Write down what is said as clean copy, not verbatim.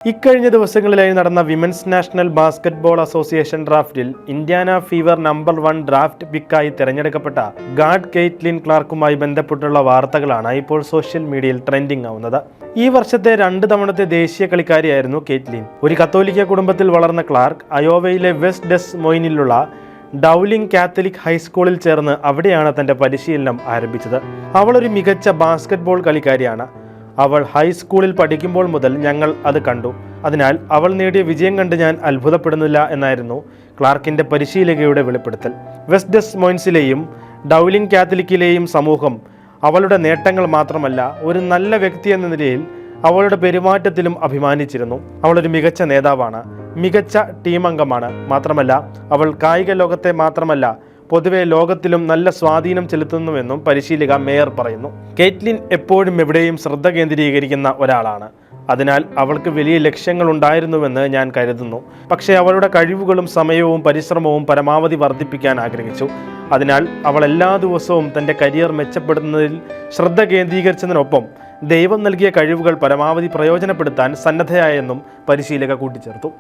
ഇക്കഴിഞ്ഞ ദിവസങ്ങളിലായി നടന്ന വിമൻസ് നാഷണൽ ബാസ്കറ്റ്ബോൾ അസോസിയേഷൻ ഡ്രാഫ്റ്റിൽ ഇന്ത്യാന ഫീവർ നമ്പർ 1 ഡ്രാഫ്റ്റ് പിക്കായി തിരഞ്ഞെടുക്കപ്പെട്ട ഗാഡ് കെയ്റ്റ്ലിൻ ക്ലാർക്കുമായി ബന്ധപ്പെട്ടുള്ള വാർത്തകളാണ് ഇപ്പോൾ സോഷ്യൽ മീഡിയയിൽ ട്രെൻഡിംഗ് ആവുന്നത്. ഈ വർഷത്തെ 2 തവണത്തെ ദേശീയ കളിക്കാരിയായിരുന്നു കെയ്റ്റ്ലിൻ. ഒരു കത്തോലിക്ക കുടുംബത്തിൽ വളർന്ന ക്ലാർക്ക് അയോവയിലെ വെസ്റ്റ് ഡെസ് മൊയിനിലുള്ള ഡൗലിംഗ് കാത്തലിക് ഹൈസ്കൂളിൽ ചേർന്ന് അവിടെയാണ് തന്റെ പരിശീലനം ആരംഭിച്ചത്. അവൾ ഒരു മികച്ച ബാസ്കറ്റ്ബോൾ കളിക്കാരിയാണ്. അവൾ ഹൈസ്കൂളിൽ പഠിക്കുമ്പോൾ മുതൽ ഞങ്ങൾ അത് കണ്ടു. അതിനാൽ അവൾ നേടിയ വിജയം കണ്ട് ഞാൻ അത്ഭുതപ്പെടുന്നില്ല എന്നായിരുന്നു ക്ലാർക്കിന്റെ പരിശീലകയുടെ വെളിപ്പെടുത്തൽ. വെസ്റ്റ് ഡെസ് മൊയിൻസിലെയും ഡൗലിംഗ് കാത്തലിക്കിലെയും സമൂഹം അവളുടെ നേട്ടങ്ങൾ മാത്രമല്ല, ഒരു നല്ല വ്യക്തി എന്ന നിലയിൽ അവളുടെ പെരുമാറ്റത്തിലും അഭിമാനിച്ചിരുന്നു. അവളൊരു മികച്ച നേതാവാണ്, മികച്ച ടീം അംഗമാണ്. മാത്രമല്ല, അവൾ കായിക ലോകത്തെ മാത്രമല്ല പൊതുവെ ലോകത്തിലും നല്ല സ്വാധീനം ചെലുത്തുന്നുവെന്നും പരിശീലക മേയർ പറയുന്നു. കെയ്റ്റ്ലിൻ എപ്പോഴും എവിടെയും ശ്രദ്ധ കേന്ദ്രീകരിക്കുന്ന ഒരാളാണ്. അതിനാൽ അവൾക്ക് വലിയ ലക്ഷ്യങ്ങൾ ഉണ്ടായിരുന്നുവെന്ന് ഞാൻ കരുതുന്നു. പക്ഷേ അവളുടെ കഴിവുകളും സമയവും പരിശ്രമവും പരമാവധി വർദ്ധിപ്പിക്കാൻ ആഗ്രഹിച്ചു. അതിനാൽ അവൾ എല്ലാ ദിവസവും തൻ്റെ കരിയർ മെച്ചപ്പെടുത്തുന്നതിൽ ശ്രദ്ധ കേന്ദ്രീകരിച്ചതിനൊപ്പം ദൈവം നൽകിയ കഴിവുകൾ പരമാവധി പ്രയോജനപ്പെടുത്താൻ സന്നദ്ധയായെന്നും പരിശീലക കൂട്ടിച്ചേർത്തു.